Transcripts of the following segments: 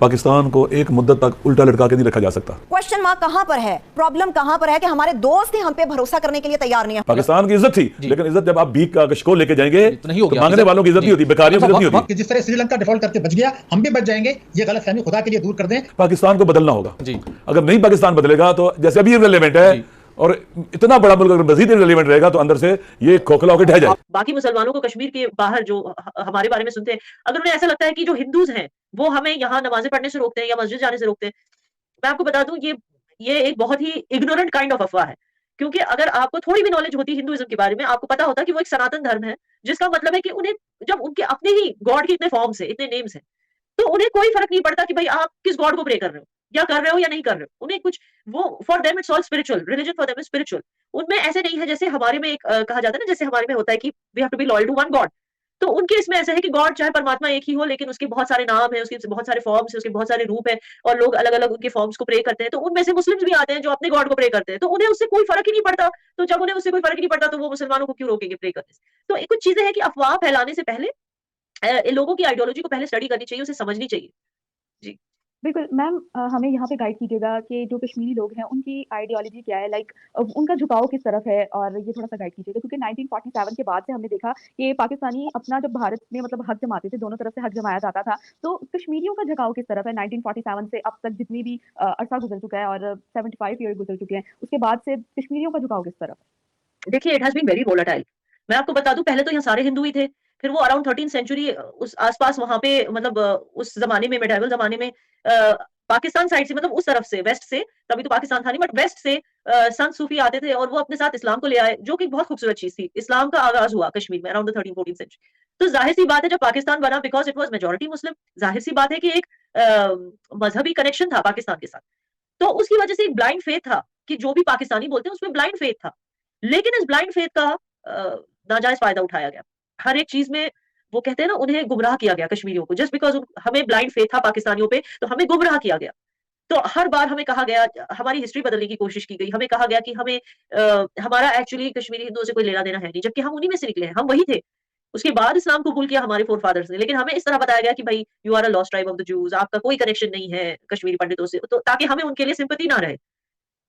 पाकिस्तान को एक मुद्दत तक उल्टा लटका के नहीं रखा जा सकता। क्वेश्चन मार्क कहां पर है, प्रॉब्लम कहां पर है कि हमारे दोस्त ही हम पे भरोसा करने के लिए तैयार नहीं है। पाकिस्तान की इज्जत थी, लेकिन इज्जत जब आप भीख का कशको लेके जाएंगे तो मांगने वालों की इज्जत नहीं होती, बेकारियों की इज्जत नहीं होती। जिस तरह श्रीलंका डिफॉल्ट करके बच गया, हम भी बच जाएंगे, ये गलतफहमी खुदा के लिए दूर कर दें। पाकिस्तान को बदलना होगा। अगर नहीं पाकिस्तान बदलेगा तो जैसे अभी इररिलेवेंट है, और इतना बड़ा मुल्क अगर मजीद इररिलेवेंट रहेगा तो अंदर से ये खोखला होकर ढह जाए। बाकी मुसलमानों को कश्मीर के बाहर जो हमारे बारे में सुनते हैं, अगर उन्हें ऐसा लगता है कि जो हिंदूज हैं वो हमें यहाँ नमाजें पढ़ने से रोकते हैं या मस्जिद जाने से रोकते हैं, मैं आपको बता दूं ये एक बहुत ही इग्नोरेंट काइंड ऑफ अफवाह है। क्योंकि अगर आपको थोड़ी भी नॉलेज होती हिंदुइज्म के बारे में, आपको पता होता कि वो एक सनातन धर्म है, जिसका मतलब है कि उन्हें जब उनके अपने ही गॉड के इतने फॉर्म्स है, इतने नेम्स हैं, तो उन्हें कोई फर्क नहीं पड़ता कि भाई आप किस गॉड को प्रे कर रहे हो या कर रहे हो या नहीं कर रहे हो। उन्हें कुछ वो for them it's all spiritual, religion for them is spiritual. उनमें ऐसे नहीं है जैसे हमारे में एक कहा जाता है ना, जैसे हमारे में होता है कि we have to be loyal to one god. तो उनके इसमें ऐसा है कि गॉड चाहे परमात्मा एक ही हो, लेकिन उसके बहुत सारे नाम है, उसके बहुत सारे फॉर्म्स है, उसके बहुत सारे रूप है, और लोग अलग अलग उनके फॉर्म्स को प्रे करते हैं। तो उनमें से मुस्लिम्स भी आते हैं जो अपने गॉड को प्रे करते हैं, तो उन्हें उससे कोई फर्क ही नहीं पड़ता। तो जब उन्हें उससे कोई फर्क ही नहीं पड़ता तो वो मुसलमानों को क्यों रोकेंगे प्रे करने से। तो एक कुछ चीजें हैं कि अफवाह फैलाने से पहले लोगों की आइडियोलॉजी को पहले स्टडी करनी चाहिए, उसे समझनी चाहिए। जी बिल्कुल मैम, हमें यहाँ पे गाइड कीजिएगा कि जो कश्मीरी लोग हैं उनकी आइडियोलॉजी क्या है, लाइक उनका झुकाव किस तरफ है, और ये थोड़ा सा गाइड कीजिएगा। क्योंकि 1947 के बाद से हमने देखा कि पाकिस्तानी अपना जब भारत में मतलब हक जमाते थे, दोनों तरफ से हक जमाया जाता था, तो कश्मीरियों का झुकाव किस तरफ है 1947 से अब तक जितनी भी अरसा गुजर चुका है, और 75 ईयर गुजर चुके हैं, उसके बाद से कश्मीरियों का झुकाव किस तरफ है? देखिए, it has been very volatile. मैं आपको बता दूं, पहले तो यहाँ सारे हिंदू ही थे, फिर वो अराउंड 13th सेंचुरी उस आसपास वहां पे मतलब उस जमाने में, मेडाइवल जमाने में पाकिस्तान साइड से, मतलब उस तरफ से, वेस्ट से, तभी तो पाकिस्तान था नहीं, बट वेस्ट से संत सूफी आते थे और वो अपने साथ इस्लाम को ले आए, जो कि बहुत खूबसूरत चीज थी। इस्लाम का आगाज हुआ कश्मीर में अराउंड 13th-14th सेंचुरी। तो जाहिर सी बात है जब पाकिस्तान बना, बिकॉज इट वाज मेजॉरिटी मुस्लिम, जाहिर सी बात है कि एक मजहबी कनेक्शन था पाकिस्तान के साथ। तो उसकी वजह से एक ब्लाइंड फेथ था कि जो भी पाकिस्तानी बोलते हैं उसमें ब्लाइंड फेथ था। लेकिन इस ब्लाइंड फेथ का नाजायज फायदा उठाया गया हर एक चीज में। वो कहते हैं ना, उन्हें गुमराह किया गया कश्मीरियों को, जस्ट बिकॉज हमें ब्लाइंड फेथ था पाकिस्तानियों पे, तो हमें गुमराह किया गया। तो हर बार हमें कहा गया, हमारी हिस्ट्री बदलने की कोशिश की गई, हमें कहा गया कि हमें हमारा एक्चुअली कश्मीरी हिंदुओं से कोई लेना देना है नहीं, जबकि हम उन्हीं में से निकले हैं, हम वही थे। उसके बाद इस्लाम कबूल किया हमारे फोर फादर्स ने, लेकिन हमें इस तरह बताया गया कि भाई you are a lost tribe of the Jews, आपका कोई कनेक्शन नहीं है कश्मीरी पंडितों से, तो ताकि हमें उनके लिए सिंपैथी ना रहे।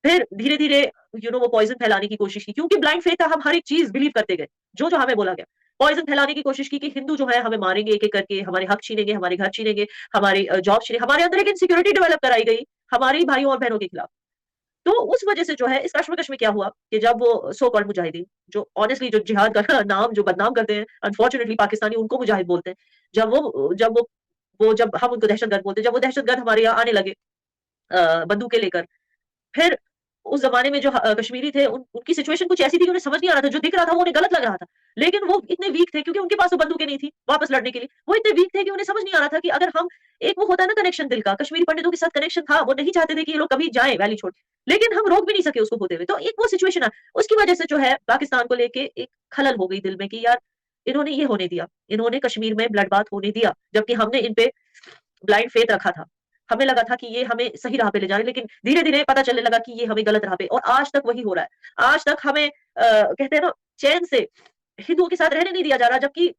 फिर धीरे धीरे वो पॉइजन फैलाने की कोशिश की, क्योंकि ब्लाइंड फेथ था, हम हर एक चीज बिलीव करते गए जो जो हमें बोला गया। पॉइजन फैलाने की कोशिश की कि हिंदू जो है हमें मारेंगे एक एक करके, हमारे हक छीनेंगे, हमारे घर छीनेंगे, हमारे जॉब छीनेंगे, हमारे अंदर एक इनसिक्योरिटी डेवलप कराई गई हमारे भाइयों और बहनों के खिलाफ। तो उस वजह से जो है इस कश्मकश में क्या हुआ कि जब वो सो कॉल्ड मुजाहिदीन, जो ऑनेस्टली जो जिहाद का नाम जो बदनाम करते हैं, अनफॉर्चुनेटली पाकिस्तानी उनको मुजाहिद बोलते हैं, जब हम उनको दहशतगर्द बोलते हैं, जब वो दहशतगर्द हमारे यहाँ आने लगे बंदूकें लेकर, फिर उस जमाने में जो कश्मीरी थे उनकी सिचुएशन कुछ ऐसी थी कि उन्हें समझ नहीं आ रहा था, जो दिख रहा था वो उन्हें गलत लग रहा था, लेकिन वो इतने वीक थे क्योंकि उनके पास तो बंदूकें नहीं थी वापस लड़ने के लिए। वो इतने वीक थे कि उन्हें समझ नहीं आ रहा था कि अगर हम, एक वो होता है ना कनेक्शन दिल का, कश्मीरी पंडितों के साथ कनेक्शन था, वो नहीं चाहते थे कि ये लोग कभी जाएं वैली छोड़, लेकिन हम रोक भी नहीं सके उसको होते हुए। तो एक वो सिचुएशन है, उसकी वजह से जो है पाकिस्तान को लेके एक खलल हो गई दिल में कि यार इन्होंने ये होने दिया, इन्होंने कश्मीर में ब्लड बाथ होने दिया, जबकि हमने इन पे ब्लाइंड फेथ रखा था। हमें लगा था कि ये हमें सही राह पे ले जा रहे हैं, लेकिन धीरे धीरे पता चलने लगा कि ये हमें गलत राह पे, और आज तक वही हो रहा है। आज तक हमें कहते हैं ना, चैन से हिंदुओं के साथ रहने नहीं दिया जा रहा, जबकि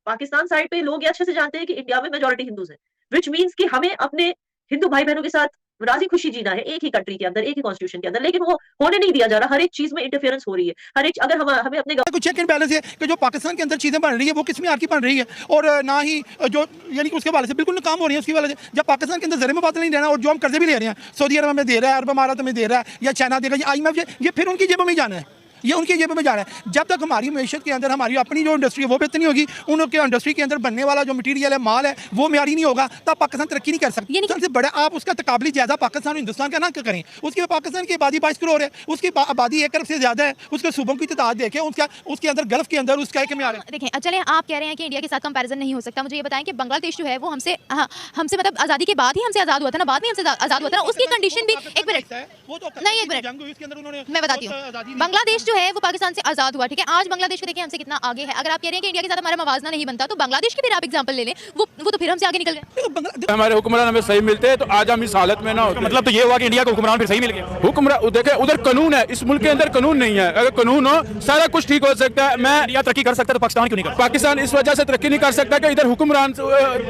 पाकिस्तान साइड पे लोग ये अच्छे से जानते हैं कि इंडिया में मेजोरिटी हिंदूज हैं, विच मीन्स कि हमें अपने हिंदू भाई बहनों के साथ राजी खुशी जीना है एक ही कंट्री के अंदर, एक ही कॉन्स्टिट्यूशन के अंदर, लेकिन वो होने नहीं दिया जा रहा। हर एक चीज में इंटरफेरेंस हो रही है, हर एक, अगर हमें अपने कुछ चेक एंड बैलेंस है कि जो पाकिस्तान के अंदर चीज़ें बन रही है वो किस में की बन रही है, और ना ही जो यानी कि उसके वाले से बिल्कुल काम हो रही है। उसकी वजह से जब पाकिस्तान के अंदर ज़र मुबादला नहीं रहना, और जो हम कर्जे भी ले रहे हैं, सऊदी अरब हमें दे रहा है, अरब अमारात हमें दे रहा है, या चाइना देगा, या IMF, ये फिर उनकी जेबों में जाना है, ये उनकी जेब में जा रहा है। जब तक हमारी मैशत के अंदर हमारी अपनी जो इंडस्ट्री है वो बेहतर नहीं होगी, उनके इंडस्ट्री के अंदर बनने वाला जो मटीरियल है, माल है, वो म्यारी नहीं होगा, तब पाकिस्तान तरक्की नहीं कर सकती। सबसे बड़ा आप उसका तकाबली जायजा पाकिस्तान और हिंदुस्तान का ना करें। उसके पाकिस्तान की आबादी 22 करोड़ है, उसकी आबादी 1 अरब से ज़्यादा है, उसके सूबों की तादाद देखें, उसके अंदर गल्फ के अंदर उसका एक म्यार है। देखें, चलें, आप कह रहे हैं कि इंडिया के साथ कंपैरिजन नहीं हो सकता, मुझे ये बताएं कि बांग्लादेश जो है वो हमसे मतलब आज़ादी के बाद ही हमसे आज़ाद हुआ था ना, बाद में हमसे आज़ाद हुआ था ना, उसकी कंडीशन भी, एक मिनट नहीं, एक मिनट मैं बताती हूँ। बांग्लादेश जो जो है वो पाकिस्तान से आज़ाद हुआ, ठीक है। आज बांग्लादेश को देखिए हमसे कितना आगे है। अगर आप कह रहे हैं कि इंडिया के साथ हमारा मवाजना नहीं बनता, तो बांग्लादेश की फिर आप एग्जाम्पल ले लें, वो तो फिर हमसे आगे निकल गए। हमारे हुक्मरान हमें सही मिलते हैं तो आज हम इस हालत में ना होते। मतलब तो ये हुआ कि इंडिया को हुक्मरान फिर सही मिल गया। हुक्मरान देखे उधर कानून है, इस मुल्क के अंदर कानून नहीं है। अगर कानून हो सारा कुछ ठीक हो सकता है। मैं इंडिया तरक्की कर सकता है तो पाकिस्तान क्यों नहीं कर? पाकिस्तान इस वजह से तरक्की नहीं कर सकता कि इधर हुक्मरान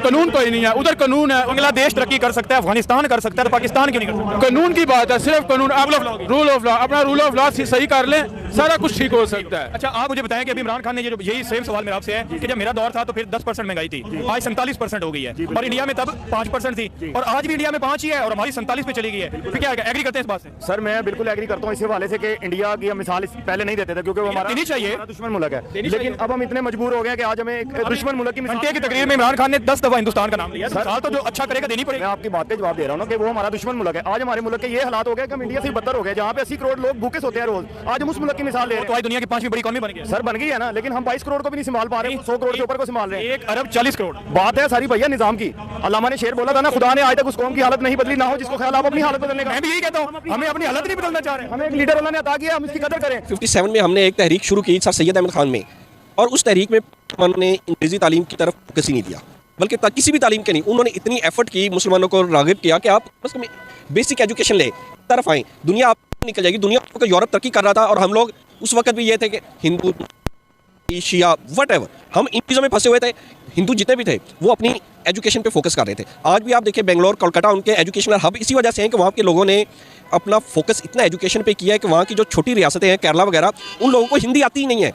कानून कोई नहीं है, उधर कानून है। बांग्लादेश तरक्की कर सकता है, अफगानिस्तान कर सकता है, तो पाकिस्तान क्यों नहीं कर सकता? कानून की बात है, सिर्फ कानून, रूल ऑफ लॉ, अपना रूल ऑफ लॉ सही कर लें, सारा कुछ ठीक हो सकता है। अच्छा, आप मुझे बताएं कि अभी इमरान खान ने जो यही सेम सवाल मेरा आपसे है कि जब मेरा दौर था तो फिर 10% महंगाई थी, आज 47% हो गई है, और इंडिया में तब 5% थी, और आज भी इंडिया में 5 ही है और हमारी 47 पे चली गई है। फिर क्या एग्री करते हैं इस बात से? सर मैं बिल्कुल एग्री करता हूँ इस हवाले से कि इंडिया की हम मिसाल पहले नहीं देते थे क्योंकि वो हमारा देनी चाहिए, दुश्मन मुल्क है, लेकिन अब हम इतने मजबूर हो गए कि आज हमें एक दुश्मन मुल्क की घंटे की तकरीर में इमरान खान ने 10 दफा हिंदुस्तान का नाम लिया। मिसाल तो जो अच्छा करेगा देनी मैं पड़ेगी। आपकी बात पे जवाब दे रहा हूँ ना कि वो हमारा दुश्मन मुल्क है। आज हमारे मुल्क के ये हालात हो गए कि हम इंडिया से बदतर हो गए, जहाँ पे 80 करोड़ लोग भूखे सोते हैं रोज। आज हम उस मुल्क की मिसाल ले रहे तो आज दुनिया की 5वीं बड़ी इकॉनमी बन गई है। सर बन गई है ना, लेकिन हम 22 करोड़ को भी नहीं संभाल पा रहे, 100 करोड़ के ऊपर को संभाल रहे हैं। 1 अरब 40 करोड़ बात है सारी भैया निजाम की। अल्लामा ने शेर बोला था ना, खुदा ने आज तक उस कौम की हालत नहीं बदली, ना हो जिसको ख्याल आप अपनी हालत बदलने का। मैं भी यही कहता हूँ, हमें अपनी हालत नहीं बदलना चाह रहे हैं। हमें एक लीडर अल्लाह ने अता किया, हम इसकी कदर करें। 57 में हमने एक तहरीक शुरू की सर सैयद अहमद खान में, और उस तहरीक में हमने अंग्रेजी तालीम की तरफ फोकस ही नहीं दिया, बल्कि किसी भी तालीम के नहीं। उन्होंने इतनी एफर्ट की, मुसलमानों को रागिब किया कि आप बस बेसिक एजुकेशन ले तरफ आएँ, दुनिया आप निकल जाएगी। दुनिया को यूरोप तरक्की कर रहा था और हम लोग उस वक्त भी ये थे कि हिंदू शिया वट हम इन चीज़ों में फंसे हुए थे। हिंदू जितने भी थे वो अपनी एजुकेशन पे फोकस कर रहे थे। आज भी आप देखिए बेंगलोर, कोलकाता उनके एजुकेशनल हब इसी वजह से हैं कि वहाँ के लोगों ने अपना फोकस इतना एजुकेशन पे किया है कि वहाँ की जो छोटी रियासतें हैं, केरला वगैरह, उन लोगों को हिंदी आती ही नहीं है।